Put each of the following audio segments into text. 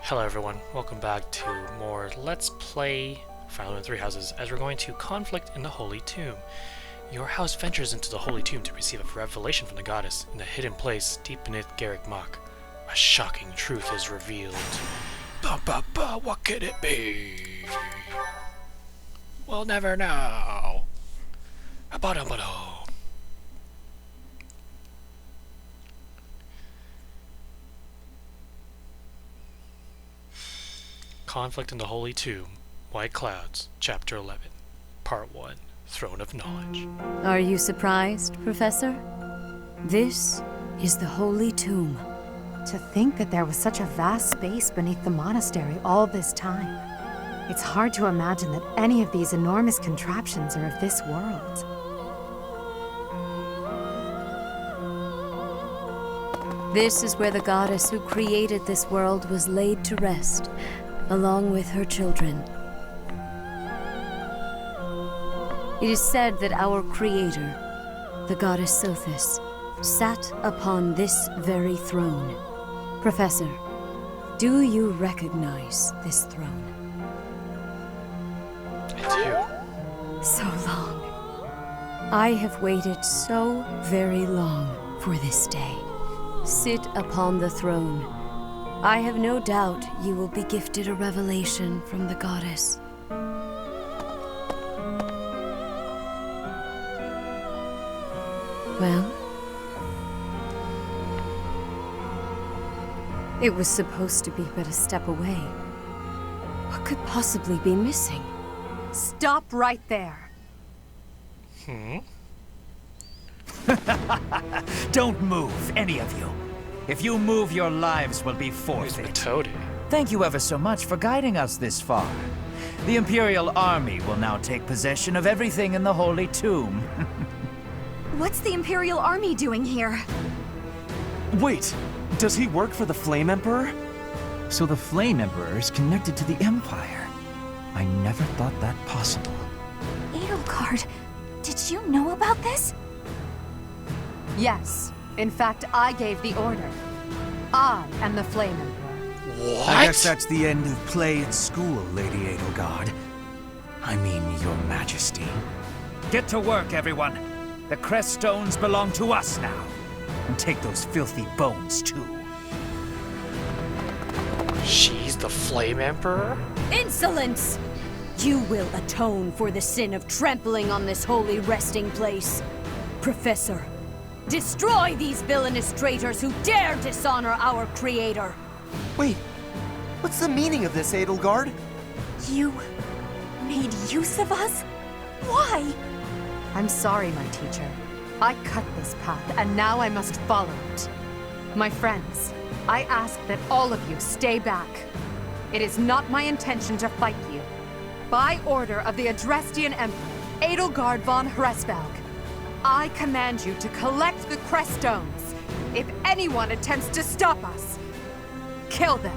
Hello everyone, welcome back to more Let's Play Final Fantasy 3 Houses, as we're going to Conflict in the Holy Tomb. Your house ventures into the Holy Tomb to receive a revelation from the goddess in a hidden place deep beneath Garrick Mach. A shocking truth is revealed. Ba ba ba, what could it be? We'll never know. Abadabado. Conflict in the Holy Tomb, White Clouds, Chapter 11, Part 1, Throne of Knowledge. Are you surprised, Professor? This is the Holy Tomb. To think that there was such a vast space beneath the monastery all this time. It's hard to imagine that any of these enormous contraptions are of this world. This is where the goddess who created this world was laid to rest, along with her children. It is said that our creator, the goddess Sothis, sat upon this very throne. Professor, do you recognize this throne? I So long. I have waited so very long for this day. Sit upon the throne. I have no doubt you will be gifted a revelation from the goddess. Well? It was supposed to be but a step away. What could possibly be missing? Stop right there! Don't move, any of you. If you move, your lives will be forfeit. Toady. Thank you ever so much for guiding us this far. The Imperial Army will now take possession of everything in the Holy Tomb. What's the Imperial Army doing here? Wait, does he work for the Flame Emperor? So the Flame Emperor is connected to the Empire. I never thought that possible. Edelgard, did you know about this? Yes. In fact, I gave the order. I am the Flame Emperor. What? I guess that's the end of play at school, Lady Edelgard. I mean, Your Majesty. Get to work, everyone. The crest stones belong to us now. And take those filthy bones, too. She's the Flame Emperor? Insolence! You will atone for the sin of trampling on this holy resting place. Professor, destroy these villainous traitors who dare dishonor our creator! Wait, what's the meaning of this, Edelgard? You made use of us? Why? I'm sorry, my teacher. I cut this path, and now I must follow it. My friends, I ask that all of you stay back. It is not my intention to fight you. By order of the Adrestian Emperor, Edelgard von Hresvelg, I command you to collect the crest stones. If anyone attempts to stop us, kill them.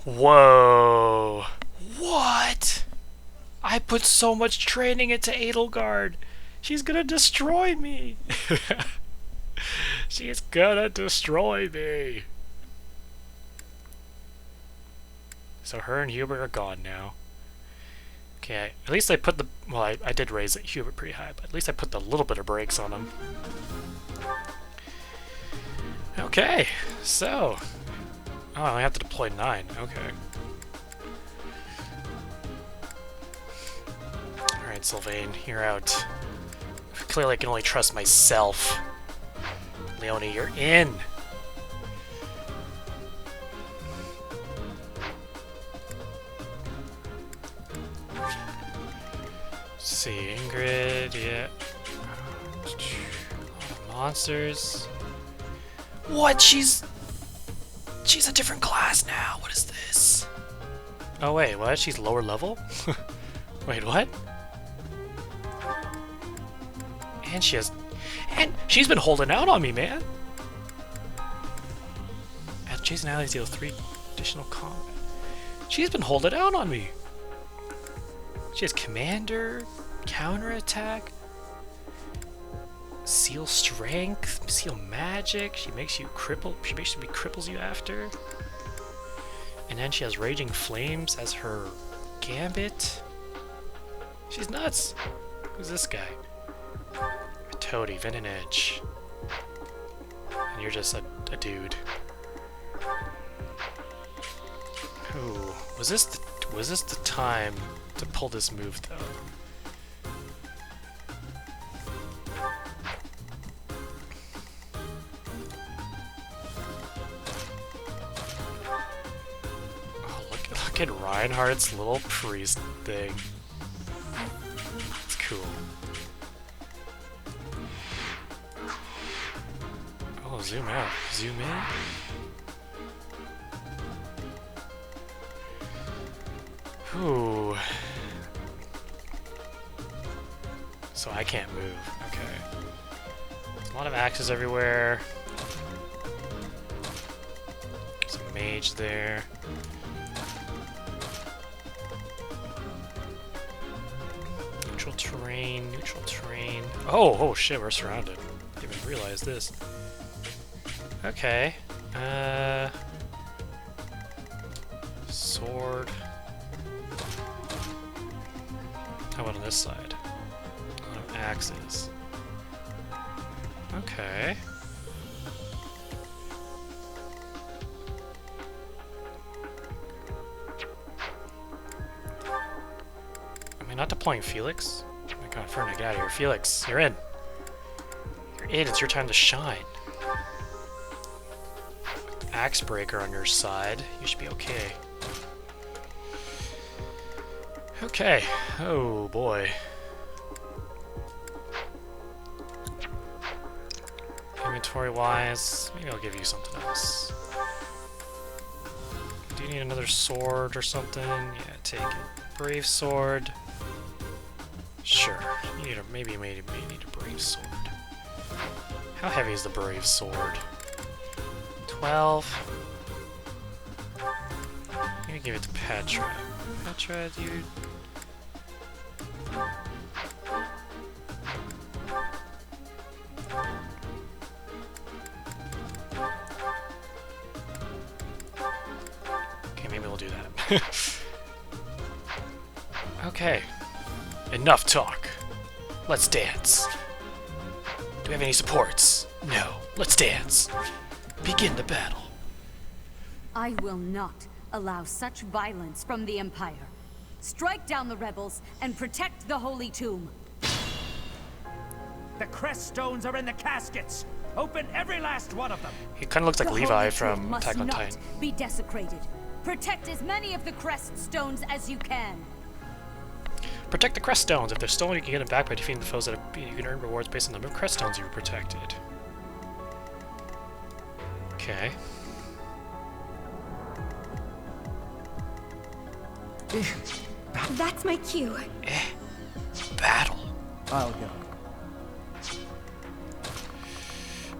Whoa. What? I put so much training into Edelgard. She's gonna destroy me. She's gonna destroy me. So her and Hubert are gone now. Okay, at least I put the... Well, I did raise Hubert pretty high, but at least I put the little bit of brakes on him. Okay, so... Oh, I have to deploy 9. Okay. Alright, Sylvain, you're out. Clearly I can only trust myself. Leonie, you're in! Let's see, Ingrid, yeah. Monsters. What? She's a different class now. What is this? Oh wait, what? She's lower level? Wait, what? And she's been holding out on me, man. As Jason allies deal 3 additional combat. She's been holding out on me. She has commander, counterattack. Seal strength, seal magic. She makes you cripple. She basically cripples you after. And then she has raging flames as her gambit. She's nuts. Who's this guy? Toady, Venom Edge. And you're just a dude. Ooh, was this the time to pull this move though? Oh, look at Reinhardt's little priest thing. It's cool. Oh, zoom out, zoom in. Ooh. So I can't move. Okay. There's a lot of axes everywhere. There's a mage there. Neutral terrain, neutral terrain. Oh shit, we're surrounded. Didn't even realize this. Okay. Sword. How about on this side? A lot of axes. Okay. Am I not deploying Felix? Oh my god, Fern, get out of here. Felix, you're in. You're in, it's your time to shine. Axe breaker on your side. You should be okay. Okay. Oh boy. Inventory wise, maybe I'll give you something else. Do you need another sword or something? Yeah, take it. Brave sword. Sure. You need maybe you may need a brave sword. How heavy is the brave sword? 12. I'm gonna give it to Petra. Petra, dude. Okay, maybe we'll do that. Okay. Enough talk. Let's dance. Do we have any supports? No. Let's dance. Begin the battle. I will not allow such violence from the Empire. Strike down the rebels and protect the Holy Tomb. The crest stones are in the caskets. Open every last one of them. He kind of looks like The Levi Holy from Tomb must Attack on not Titan. be desecrated. Protect as many of the crest stones as you can. Protect the crest stones. If they're stolen, you can get them back by defeating the foes that have you can earn rewards based on the number of crest stones you've protected. Okay. That's my cue. Battle. I'll go.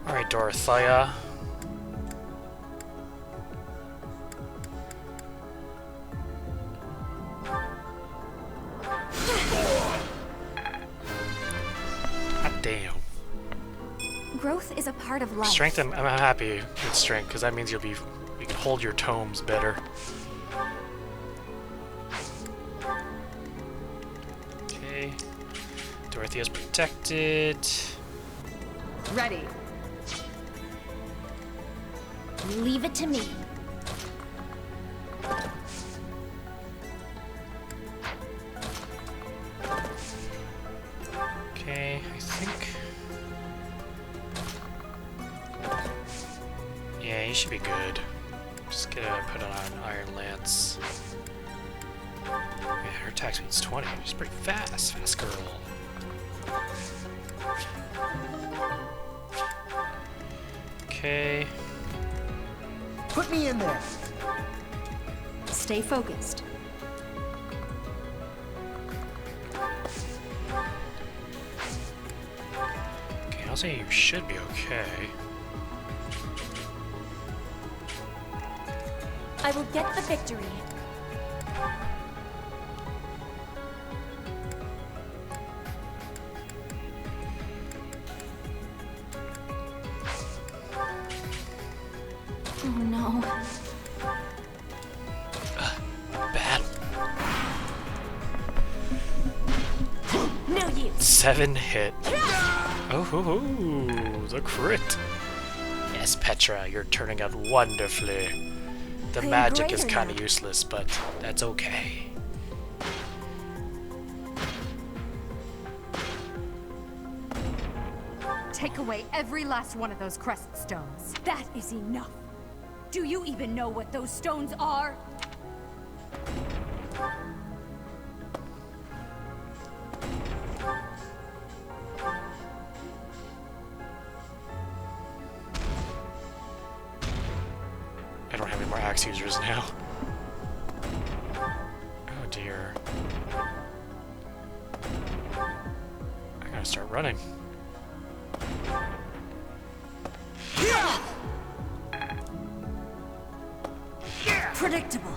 Alright, Dorothea. God damn. Growth is a part of life. Strength, I'm happy with strength, because that means you can hold your tomes better. Okay. Dorothea's protected. Ready. Leave it to me. Okay, I think... Yeah, you should be good. Just gonna put on Iron Lance. Yeah, her attack speed's 20. She's pretty fast. Fast girl. Okay. Put me in there. Stay focused. Okay, I'll say you should be okay. I will get the victory. 7 hit. Oh, hoo, hoo, the crit. Yes, Petra, you're turning out wonderfully. The magic is kind of useless, but that's okay. Take away every last one of those crest stones. That is enough. Do you even know what those stones are? I don't have any more axe users now. Oh dear. I gotta start running. Predictable.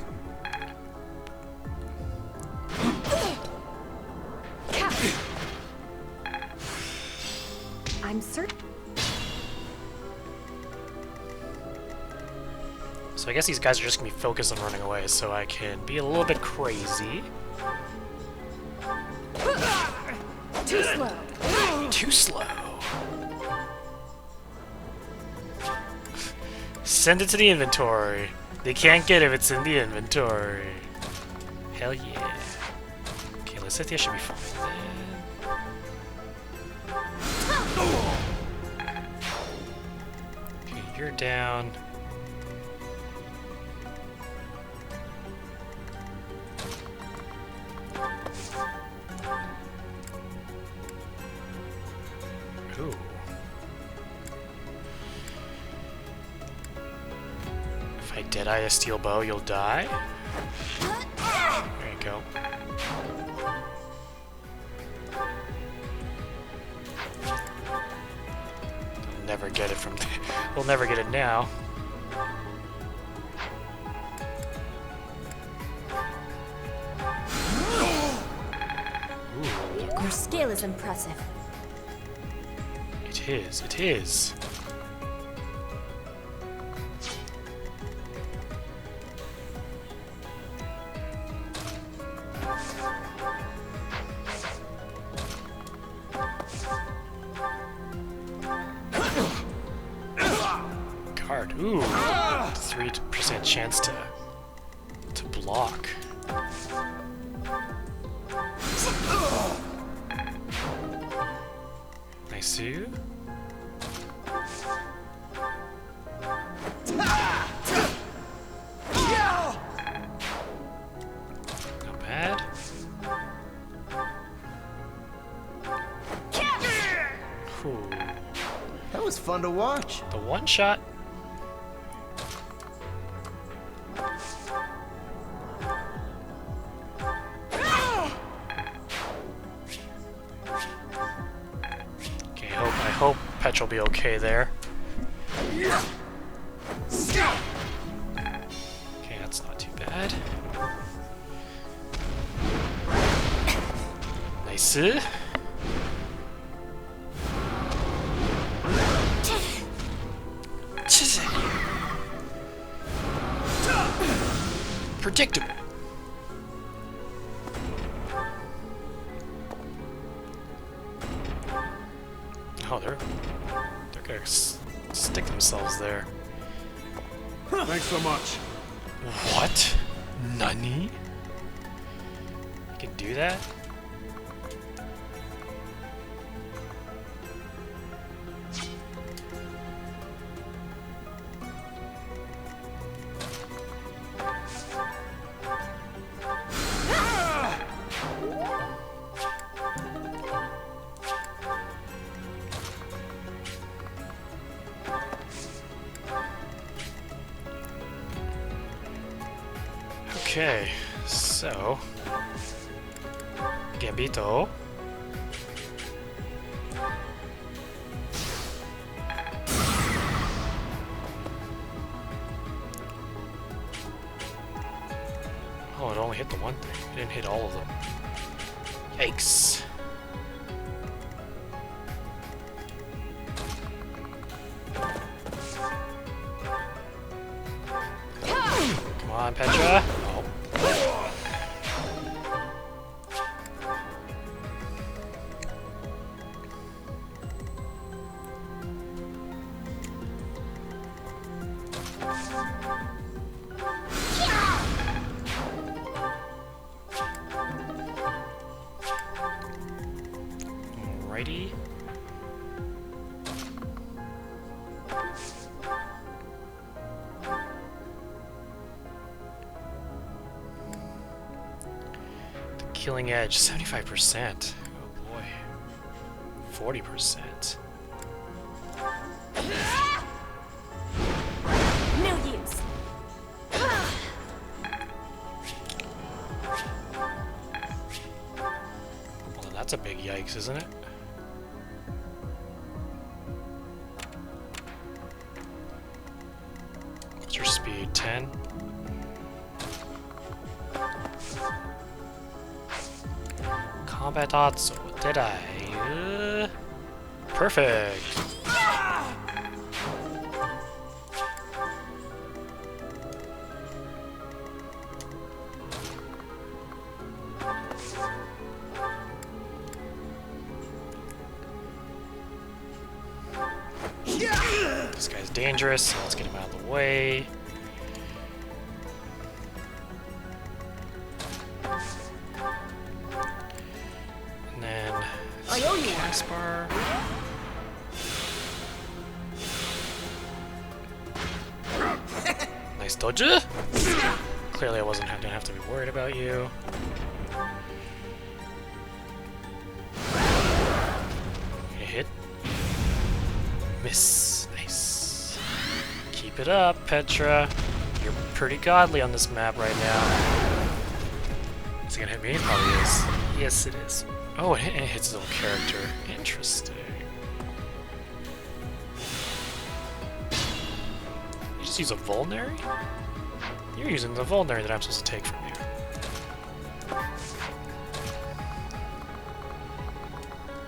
I'm certain. So I guess these guys are just gonna be focused on running away, so I can be a little bit crazy. Too slow. Too slow. Send it to the inventory. They can't get it if it's in the inventory. Hell yeah. Okay, Lysithea should be fine. Okay, you're down. Ooh. If I deadeye a steel bow, you'll die. There you go. We'll never get it from. We'll never get it now. Ooh. Your skill is impressive. It is. It is. Guard. Ooh. 3% chance to block. Nice. Not bad. Ooh. That was fun to watch. The one shot. Okay, I hope Petra will be okay there. Okay, that's not too bad. Nice. Predictable. Oh, they're gonna stick themselves there. Thanks so much. What? Nani? You can do that? Okay, so Gambito. Oh, it only hit the one thing. It didn't hit all of them. Yikes. Come on, Petra. Oh. Healing Edge, 75%. Oh boy. 40%. No use. Well, then that's a big yikes, isn't it? What's your speed? 10? Combat Atsu, did I? Perfect! This guy's dangerous, so let's get him out of the way. And then Caspar. Nice dodge. Clearly I didn't have to be worried about you. You hit. Miss. Nice. Keep it up, Petra. You're pretty godly on this map right now. Is it gonna hit me? It probably is. Yes, it is. Oh, it hits his own character. Interesting. You just use a vulnerary? You're using the vulnerary that I'm supposed to take from you.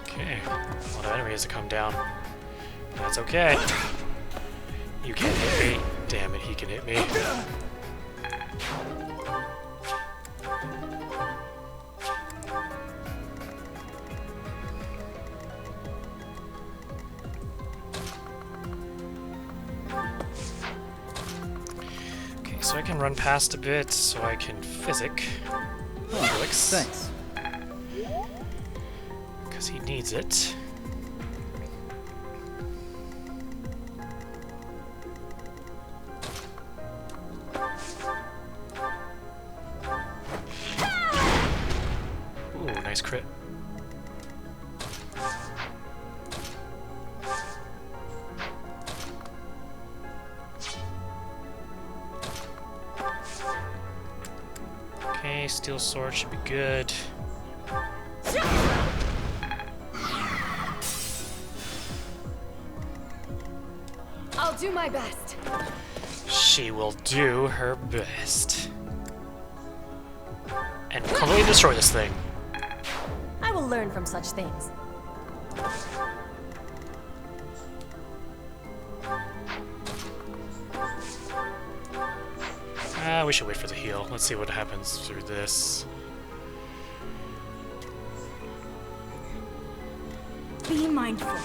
Okay. A lot of enemies to come down. That's okay. You can't hit me. Damn it, he can hit me. Okay, so I can run past a bit, so I can physic Felix. Thanks. Because he needs it. Ooh, nice crit. Okay, steel sword should be good. I'll do my best. She will do her best. And completely destroy this thing. I will learn from such things. We should wait for the heal. Let's see what happens through this. Be mindful.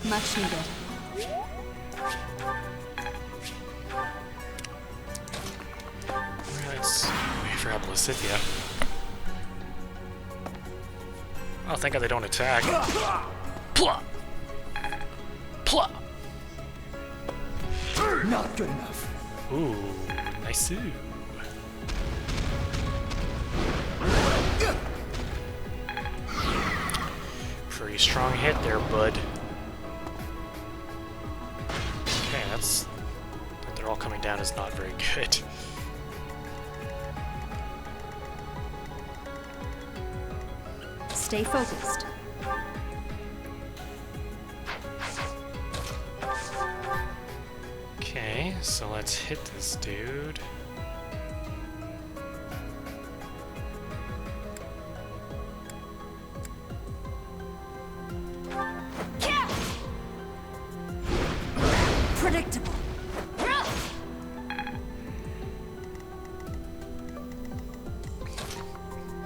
Much needed. Let's wait for Abelisithia. Oh, thank God they don't attack. Plop! Plop! Not good enough. Ooh, nice. Pretty strong hit there, bud. Okay, that they're all coming down is not very good. Stay focused. Okay, so let's hit this dude. Predictable.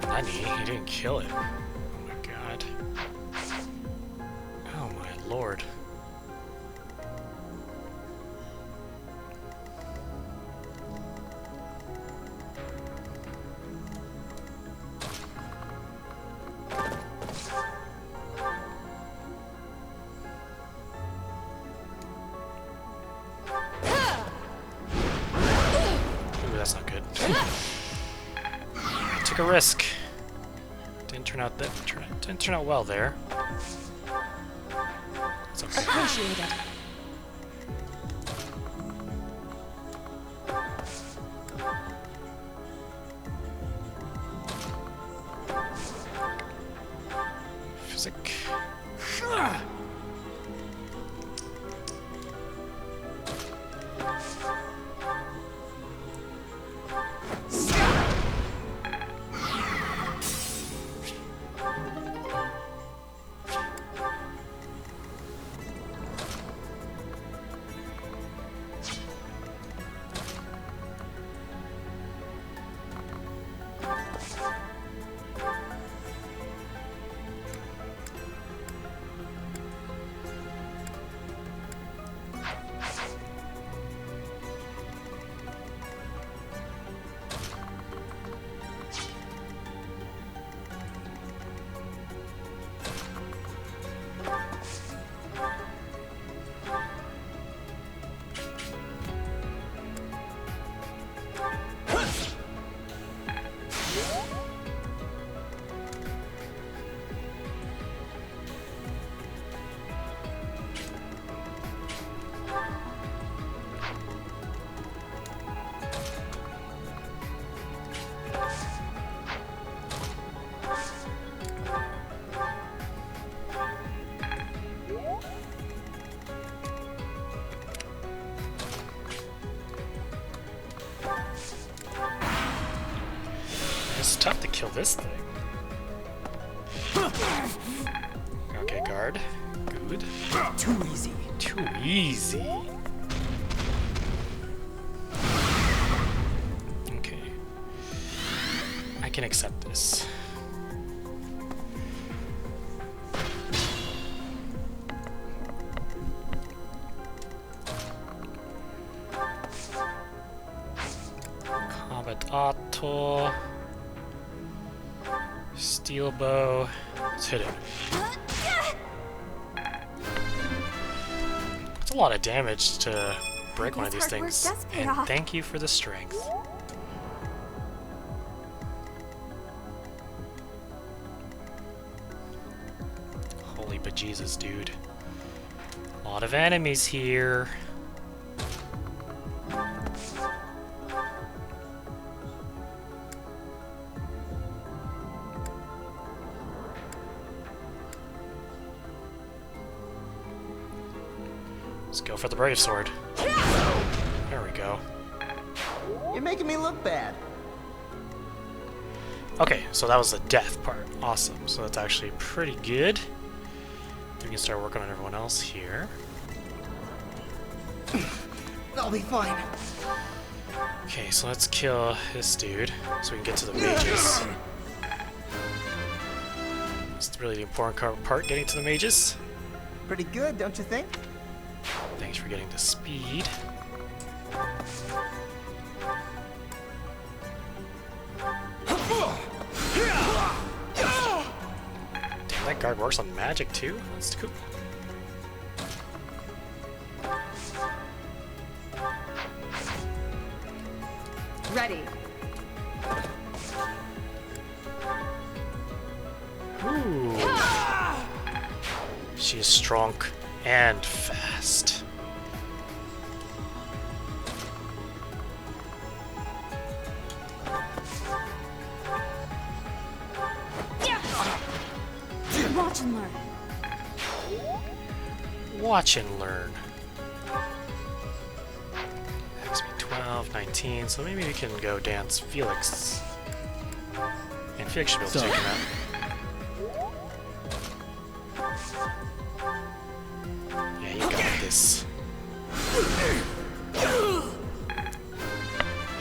Nani, he didn't kill it. Oh my god. Oh my lord. took a risk. Didn't turn out well there. It's okay. Appreciated. Physic. It's tough to kill this thing. Okay, guard. Good. Too easy. Too easy. Okay. I can accept this. Combat auto. Steel bow. Let's hit it. It's a lot of damage to break one of these Hard work things. does pay And off. thank you for the strength. Holy bejesus, dude. A lot of enemies here. Let's go for the brave sword. There we go. You're making me look bad. Okay, so that was the death part. Awesome. So that's actually pretty good. We can start working on everyone else here. I'll be fine. Okay, so let's kill this dude so we can get to the mages. That's really the important part, getting to the mages. Pretty good, don't you think? Thanks for getting the speed. Damn, that guard works on magic too? That's cool. Ready. Ooh. She is strong and fast. Watch and learn. Watch and learn. XP 12, 19, so maybe we can go dance Felix. And Felix should be able to take him out. Yeah, you got this.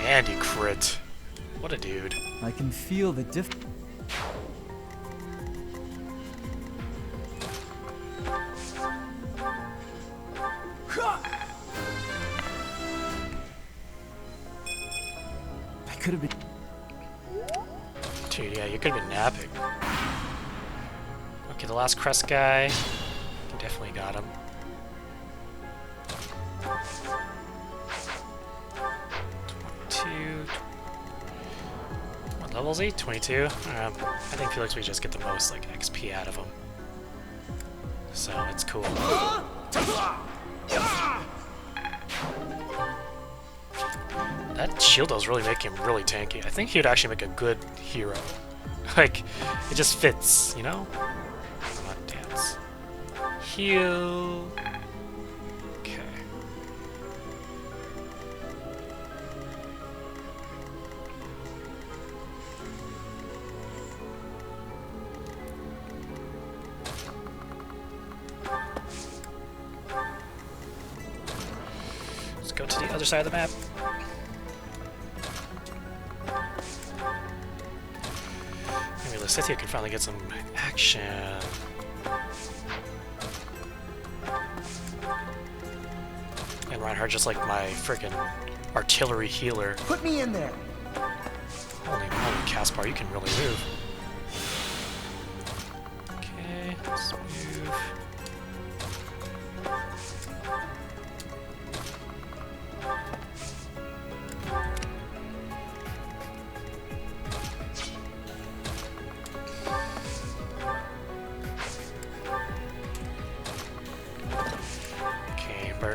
And he crit. What a dude. I can feel the I could have been. Dude, yeah, you could have been napping. Okay, the last crest guy. Definitely got him. levels 8, 22. I think Felix we just get the most like XP out of him. So it's cool. That shield does really make him really tanky. I think he would actually make a good hero. Like, it just fits, you know? Come on, dance. Heal. Okay. Let's go to the other side of the map. Maybe Lysithea can finally get some action. And Reinhardt just like my freaking artillery healer. Put me in there. Holy moly, Caspar, you can really move. Okay, let's move.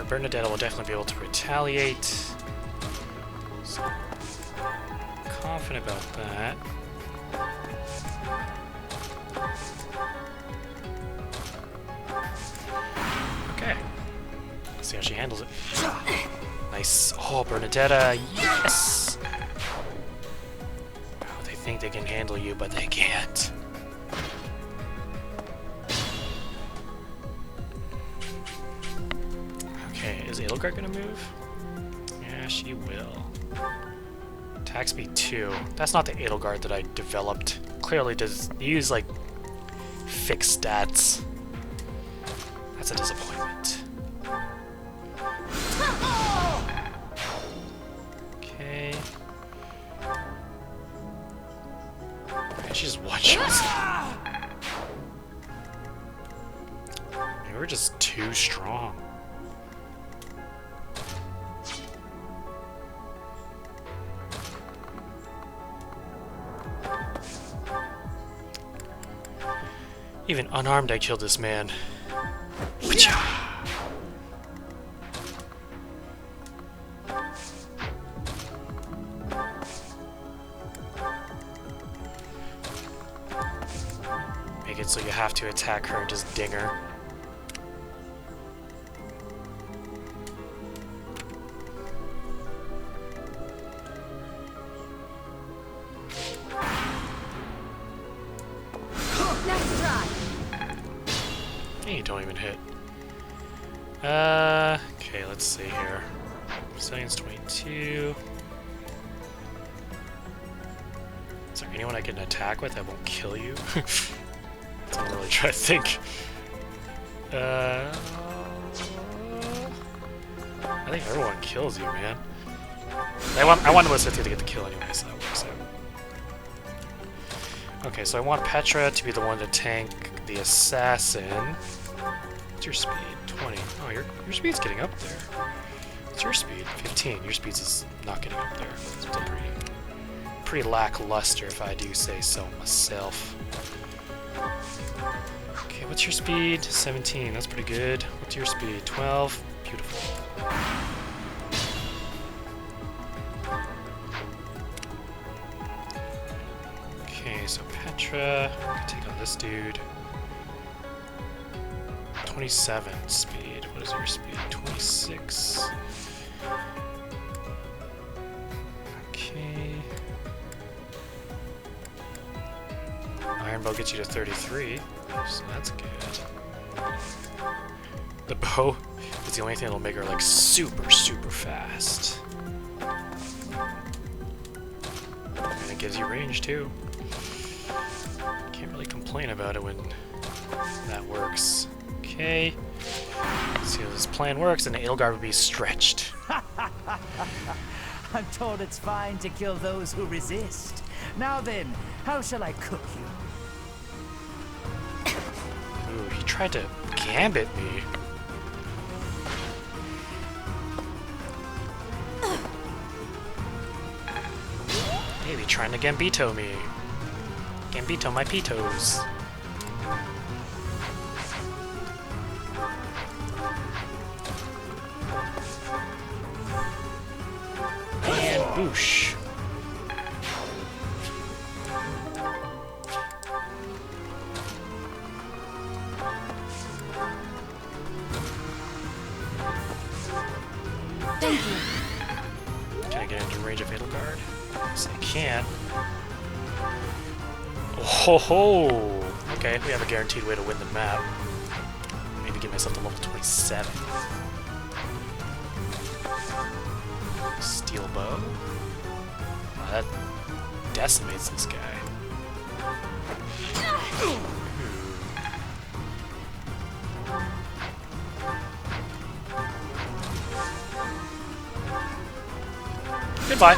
Bernadetta will definitely be able to retaliate. So, confident about that. Okay. Let's see how she handles it. Nice. Oh, Bernadetta. Yes! Oh, they think they can handle you, but they can't. Is Edelgard gonna move? Yeah, she will. Attack speed 2. That's not the Edelgard that I developed. Clearly does use like fixed stats. That's a disappointment. Okay. And she just one-shots. Maybe we're just too strong. Even unarmed, I killed this man. Make it so you have to attack her and just ding her. You don't even hit. Okay, let's see here. Resilience 22. Is there anyone I can attack with that won't kill you? I'm really trying to think. I think everyone kills you, man. I want Lysithea to get the kill anyway, so that works out. Okay, so I want Petra to be the one to tank the assassin. What's your speed? 20. Oh, your speed's getting up there. What's your speed? 15. Your speed's is not getting up there. It's still pretty lackluster, if I do say so myself. Okay, what's your speed? 17. That's pretty good. What's your speed? 12. Beautiful. Okay, so Petra can take on this dude. 27 speed. What is your speed? 26. Okay. Iron Bow gets you to 33, so that's good. The bow is the only thing that'll make her like super fast. And it gives you range too. Can't really complain about it when that works. Okay. Let's see how this plan works, and the Edelgard would be stretched. I'm told it's fine to kill those who resist. Now then, how shall I cook you? Ooh, he tried to gambit me. trying to Gambito me. Gambito my pitos. And boosh. Thank you. Can I get into range of Fatal Guard? Yes, I can. Oh ho ho! Okay, we have a guaranteed way to win the map. Maybe get myself to level 27. Steel bow. Wow, that decimates this guy. Goodbye.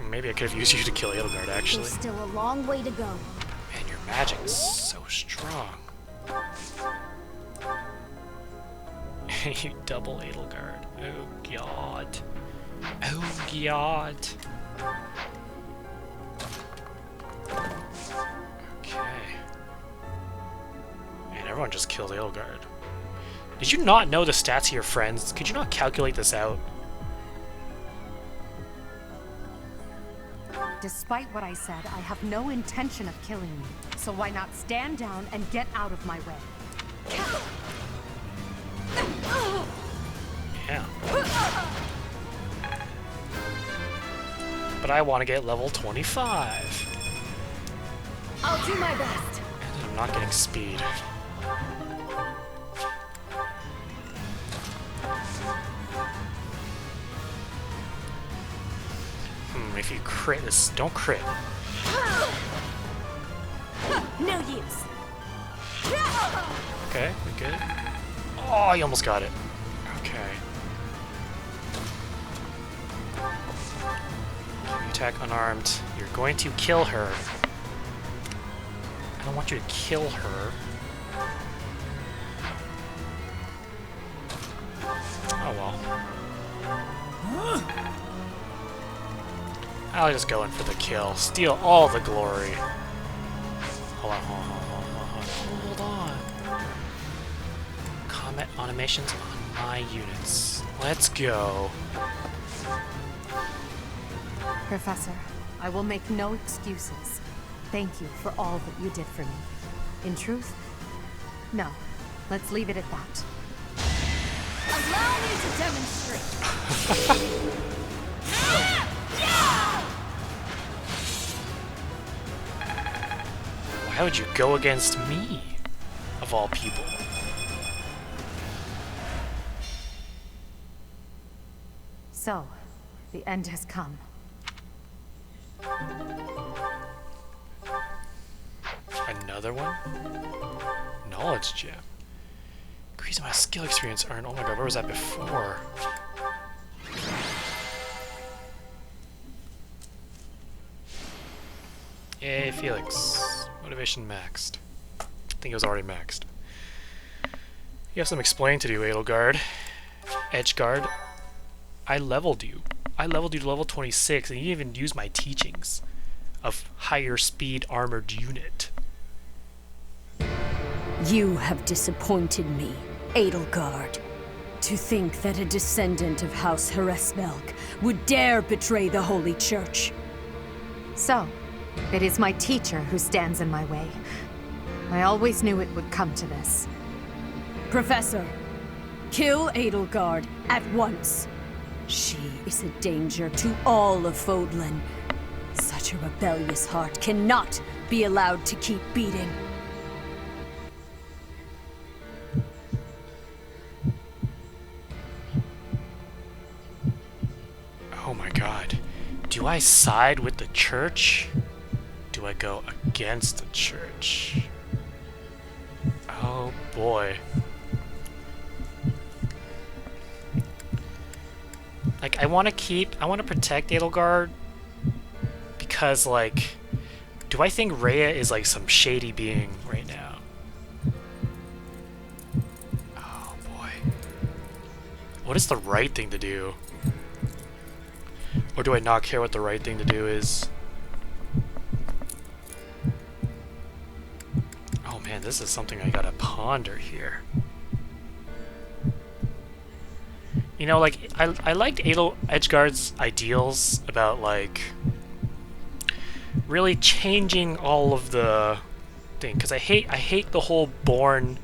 Maybe I could have used you to kill Edelgard, actually. There's still a long way to go. Man, your magic is so strong. You double Edelgard. Oh god. Oh god. Okay. Man, everyone just killed Edelgard. Did you not know the stats of your friends? Could you not calculate this out? Despite what I said, I have no intention of killing you. So why not stand down and get out of my way? Yeah. But I want to get level 25. I'll do my best. And I'm not getting speed. If you crit this, don't crit. No use. Okay, we good. Oh, you almost got it. Okay. You attack unarmed. You're going to kill her. I don't want you to kill her. Oh well. I'll just go in for the kill. Steal all the glory. Hold on, hold on. Combat animations on my units. Let's go. Professor, I will make no excuses. Thank you for all that you did for me. In truth, no. Let's leave it at that. Allow me to demonstrate. Why would you go against me, of all people? So, the end has come. Another one? Knowledge gem. Increase my skill experience earned. Oh my god, where was that before? Yay, Felix. Motivation maxed. I think it was already maxed. You have some explaining to do, Edelgard. Edgeguard. I leveled you. I leveled you to level 26, and you didn't even use my teachings of higher speed armored unit. You have disappointed me, Edelgard. To think that a descendant of House Hresvelg would dare betray the Holy Church. So, it is my teacher who stands in my way. I always knew it would come to this. Professor, kill Edelgard at once. She is a danger to all of Fodlan. Such a rebellious heart cannot be allowed to keep beating. Oh my god. Do I side with the church? Do I go against the church? Oh boy. Like, I want to protect Edelgard because, like, do I think Rhea is like some shady being right now? Oh boy. What is the right thing to do? Or do I not care what the right thing to do is? Oh man, this is something I gotta ponder here. You know, like, I liked Edgeguard's ideals about, like, really changing all of the thing, because I hate the whole born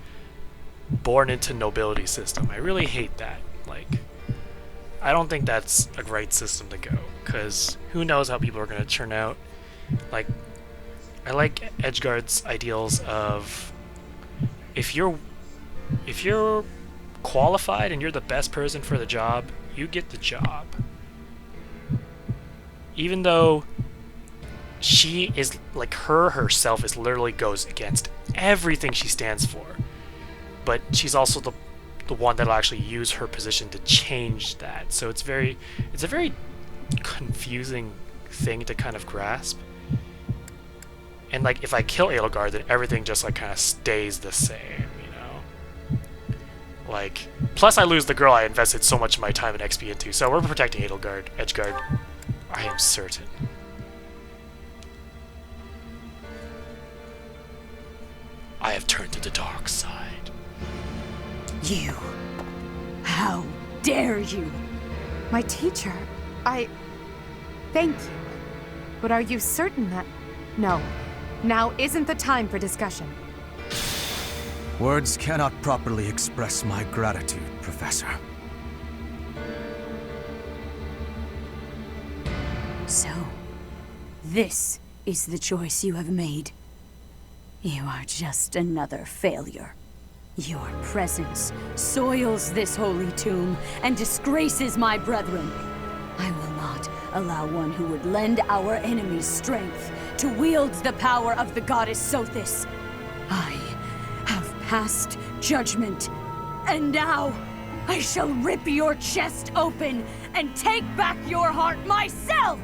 into nobility system. I really hate that. Like, I don't think that's a great system to go, because who knows how people are going to turn out. Like, I like Edgeguard's ideals of if you're qualified and you're the best person for the job, you get the job. Even though she is, like, herself is literally goes against everything she stands for. But she's also the one that'll actually use her position to change that. So it's a very confusing thing to kind of grasp. And, like, if I kill Edelgard, then everything just, like, kind of stays the same, you know? Like, plus I lose the girl I invested so much of my time and XP into, so we're protecting Edgeguard. I am certain. I have turned to the dark side. You! How dare you! My teacher, thank you. But are you certain that... No. Now isn't the time for discussion. Words cannot properly express my gratitude, Professor. So, this is the choice you have made. You are just another failure. Your presence soils this holy tomb and disgraces my brethren. I will not allow one who would lend our enemies strength to wield the power of the goddess Sothis. I have passed judgment, and now I shall rip your chest open and take back your heart myself!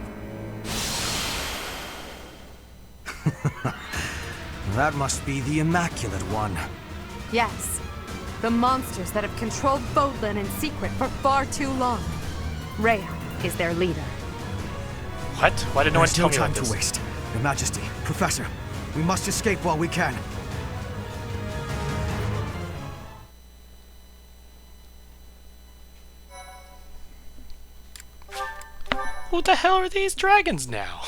That must be the Immaculate One. Yes. The monsters that have controlled Fodlan in secret for far too long. Rhea is their leader. What? Why did no one There's tell no me time about to this? waste. Your Majesty, Professor, we must escape while we can. Who the hell are these dragons now?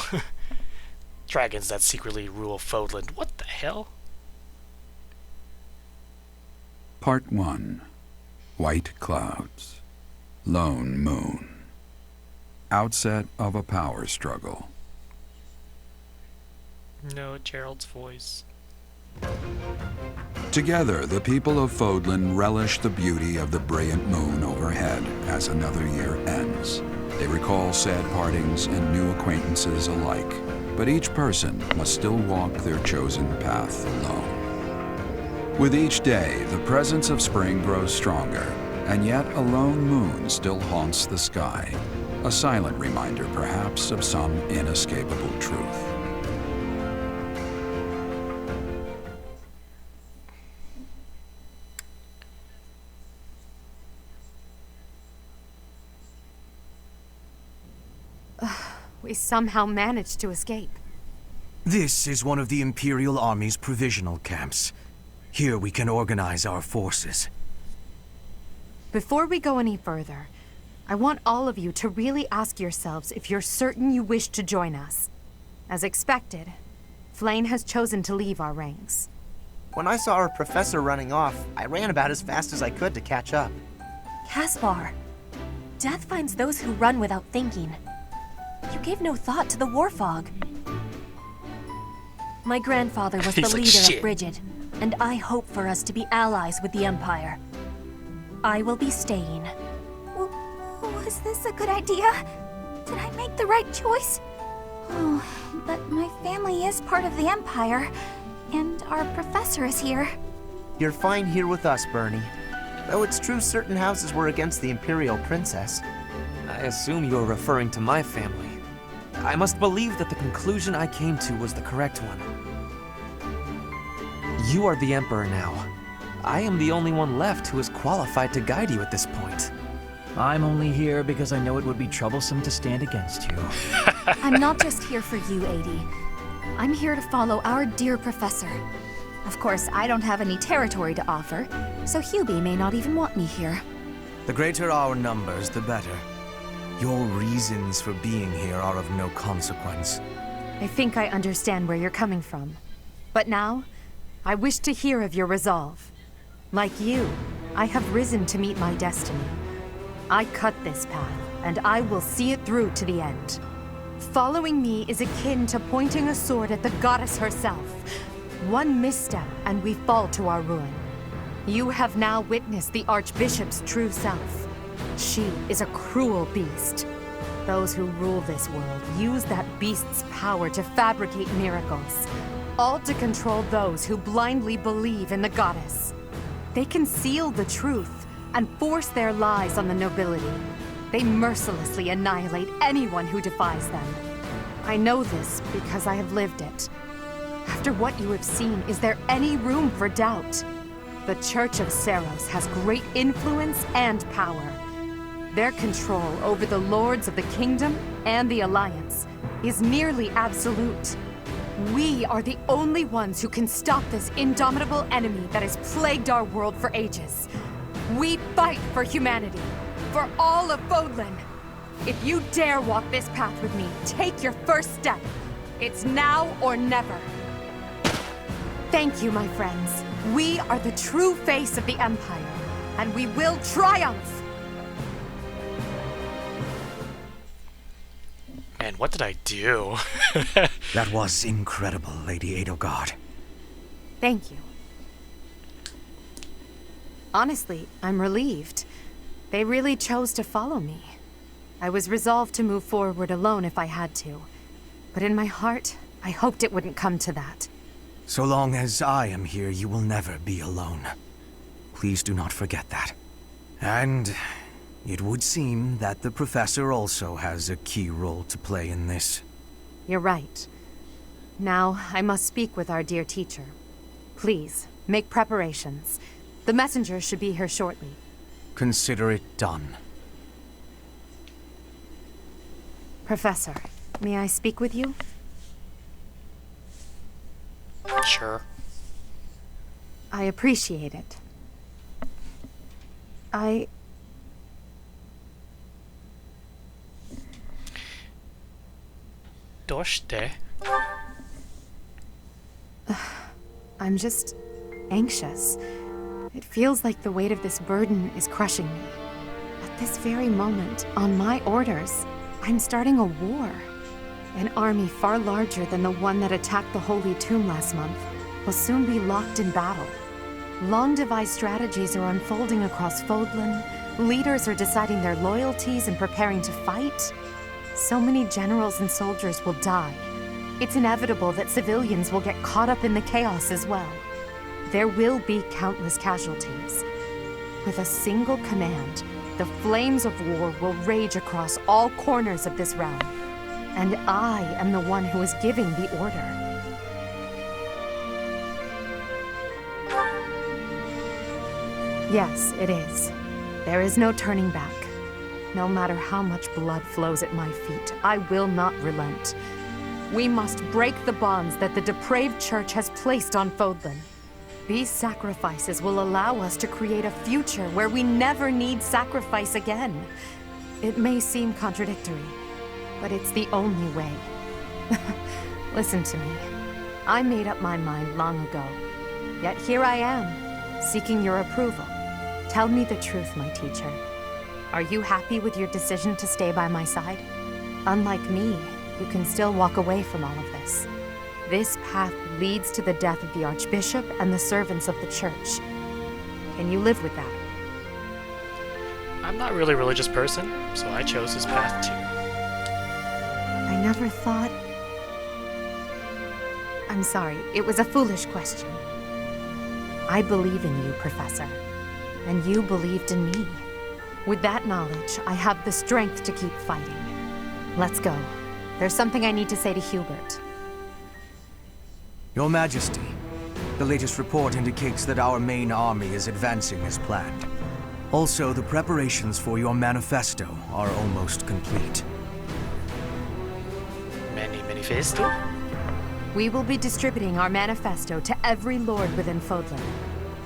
Dragons that secretly rule Fodlan. What the hell? Part 1. White Clouds. Lone Moon. Outset of a power struggle. No, Gerald's voice. Together, the people of Fodlan relish the beauty of the brilliant moon overhead as another year ends. They recall sad partings and new acquaintances alike, but each person must still walk their chosen path alone. With each day, the presence of spring grows stronger, and yet a lone moon still haunts the sky, a silent reminder perhaps of some inescapable truth. We somehow managed to escape. This is one of the Imperial Army's provisional camps. Here we can organize our forces. Before we go any further, I want all of you to really ask yourselves if you're certain you wish to join us. As expected, Flayn has chosen to leave our ranks. When I saw our professor running off, I ran about as fast as I could to catch up. Caspar, death finds those who run without thinking. You gave no thought to the war fog. My grandfather was the He's like, leader "Shit." of Brigid, and I hope for us to be allies with the Empire. I will be staying. Was this a good idea? Did I make the right choice? Oh, but my family is part of the Empire, and our professor is here. You're fine here with us, Bernie. Though it's true certain houses were against the Imperial Princess. I assume you're referring to my family. I must believe that the conclusion I came to was the correct one. You are the Emperor now. I am the only one left who is qualified to guide you at this point. I'm only here because I know it would be troublesome to stand against you. I'm not just here for you, Adie. I'm here to follow our dear professor. Of course, I don't have any territory to offer, so Hubie may not even want me here. The greater our numbers, the better. Your reasons for being here are of no consequence. I think I understand where you're coming from. But now, I wish to hear of your resolve. Like you, I have risen to meet my destiny. I cut this path, and I will see it through to the end. Following me is akin to pointing a sword at the goddess herself. One misstep, and we fall to our ruin. You have now witnessed the Archbishop's true self. She is a cruel beast. Those who rule this world use that beast's power to fabricate miracles, all to control those who blindly believe in the goddess. They conceal the truth and force their lies on the nobility. They mercilessly annihilate anyone who defies them. I know this because I have lived it. After what you have seen, is there any room for doubt? The Church of Seiros has great influence and power. Their control over the lords of the kingdom and the Alliance is nearly absolute. We are the only ones who can stop this indomitable enemy that has plagued our world for ages. We fight for humanity, for all of Fodlan. If you dare walk this path with me, take your first step. It's now or never. Thank you, my friends. We are the true face of the Empire, and we will triumph! Man, what did I do? That was incredible, Lady Edelgard. Thank you. Honestly, I'm relieved. They really chose to follow me. I was resolved to move forward alone if I had to. But in my heart, I hoped it wouldn't come to that. So long as I am here, you will never be alone. Please do not forget that. And it would seem that the Professor also has a key role to play in this. You're right. Now, I must speak with our dear teacher. Please, make preparations. The messenger should be here shortly. Consider it done. Professor, may I speak with you? Sure. I appreciate it. Doshte? I'm just anxious. It feels like the weight of this burden is crushing me. At this very moment, on my orders, I'm starting a war. An army far larger than the one that attacked the Holy Tomb last month will soon be locked in battle. Long-devised strategies are unfolding across Fodlan. Leaders are deciding their loyalties and preparing to fight. So many generals and soldiers will die. It's inevitable that civilians will get caught up in the chaos as well. There will be countless casualties. With a single command, the flames of war will rage across all corners of this realm. And I am the one who is giving the order. Yes, it is. There is no turning back. No matter how much blood flows at my feet, I will not relent. We must break the bonds that the depraved church has placed on Fodlan. These sacrifices will allow us to create a future where we never need sacrifice again. It may seem contradictory, but it's the only way. Listen to me. I made up my mind long ago. Yet here I am, seeking your approval. Tell me the truth, my teacher. Are you happy with your decision to stay by my side? Unlike me, you can still walk away from all of this. This path leads to the death of the Archbishop and the servants of the Church. Can you live with that? I'm not really a religious person, so I chose this path too. I never thought... I'm sorry, it was a foolish question. I believe in you, Professor. And you believed in me. With that knowledge, I have the strength to keep fighting. Let's go. There's something I need to say to Hubert. Your Majesty, the latest report indicates that our main army is advancing as planned. Also, the preparations for your manifesto are almost complete. Manifesto? We will be distributing our manifesto to every lord within Fodlan.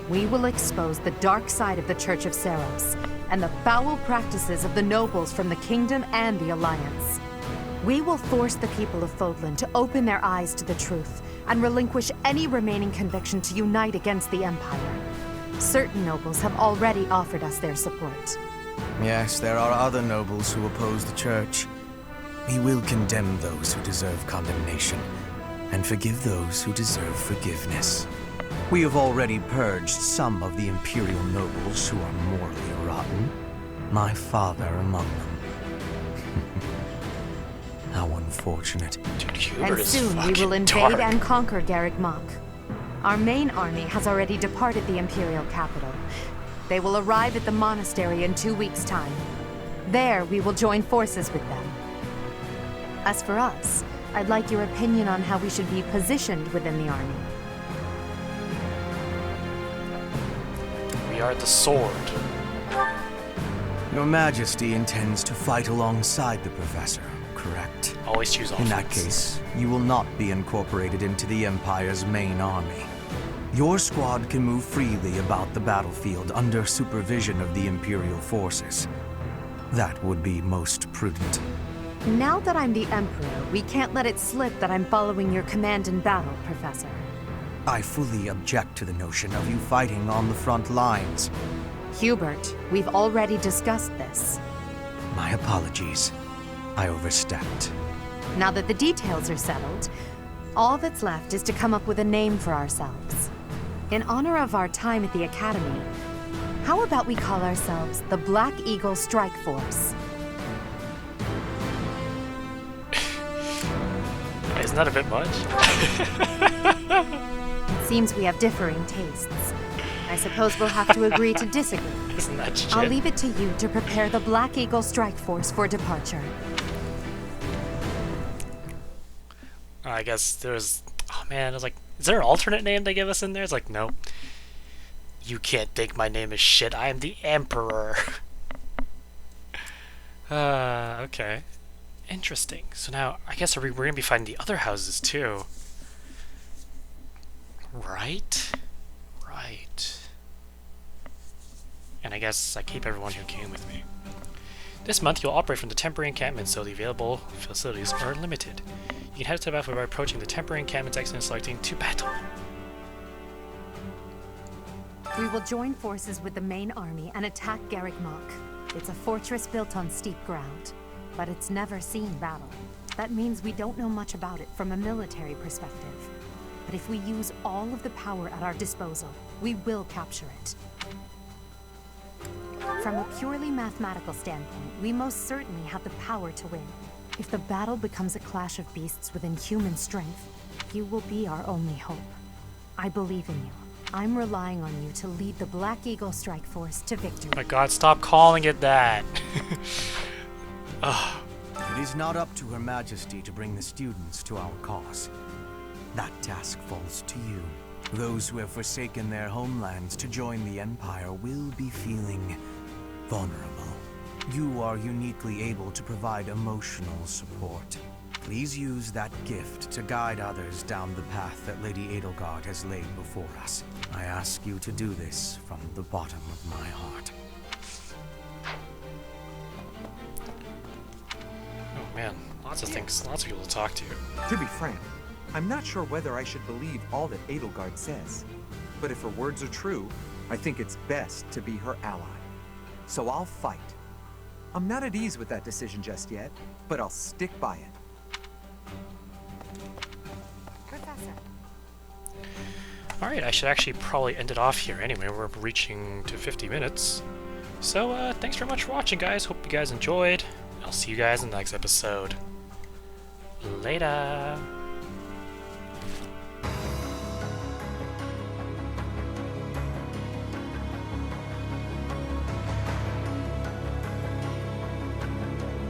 We will expose the dark side of the Church of Seros and the foul practices of the nobles from the Kingdom and the Alliance. We will force the people of Fodlan to open their eyes to the truth and relinquish any remaining conviction to unite against the Empire. Certain nobles have already offered us their support. Yes, there are other nobles who oppose the Church. We will condemn those who deserve condemnation, and forgive those who deserve forgiveness. We have already purged some of the Imperial nobles who are morally rotten. My father among them. How unfortunate. Dude, Hubert And is soon we fucking will invade dark. and conquer Garreg Mach. Our main army has already departed the Imperial capital. They will arrive at the monastery in 2 weeks' time. There, we will join forces with them. As for us, I'd like your opinion on how we should be positioned within the army. We are the sword. Your Majesty intends to fight alongside the Professor, correct? Always choose offense. In that case, you will not be incorporated into the Empire's main army. Your squad can move freely about the battlefield under supervision of the Imperial forces. That would be most prudent. Now that I'm the Emperor, we can't let it slip that I'm following your command in battle, Professor. I fully object to the notion of you fighting on the front lines. Hubert, we've already discussed this. My apologies. I overstepped. Now that the details are settled, all that's left is to come up with a name for ourselves. In honor of our time at the Academy, how about we call ourselves the Black Eagle Strike Force? Isn't that a bit much? It seems we have differing tastes. I suppose we'll have to agree to disagree. Isn't that shit? I'll leave it to you to prepare the Black Eagle Strike Force for departure. I guess there's... Oh man, I was like, is there an alternate name they give us in there? It's like, nope. You can't think my name is shit. I am the Emperor. Okay. Interesting. So now, I guess we're going to be fighting the other houses too. Right? Right. And I guess I keep everyone who came with me. This month, you'll operate from the temporary encampment, so the available facilities are limited. You can head to the battlefield by approaching the temporary encampment exit and selecting to battle. We will join forces with the main army and attack Garreg Mach. It's a fortress built on steep ground, but it's never seen battle. That means we don't know much about it from a military perspective. But if we use all of the power at our disposal, we will capture it. From a purely mathematical standpoint, we most certainly have the power to win. If the battle becomes a clash of beasts within human strength, you will be our only hope. I believe in you. I'm relying on you to lead the Black Eagle Strike Force to victory. Oh my god, stop calling it that! Ugh. It is not up to Her Majesty to bring the students to our cause. That task falls to you. Those who have forsaken their homelands to join the Empire will be feeling vulnerable. You are uniquely able to provide emotional support. Please use that gift to guide others down the path that Lady Edelgard has laid before us. I ask you to do this from the bottom of my heart. Oh man, lots of things, lots of people to talk to. To be frank, I'm not sure whether I should believe all that Edelgard says. But if her words are true, I think it's best to be her ally. So I'll fight. I'm not at ease with that decision just yet, but I'll stick by it. Professor. Alright, I should actually probably end it off here anyway. We're reaching to 50 minutes. So, thanks very much for watching, guys. Hope you guys enjoyed. I'll see you guys in the next episode. Later!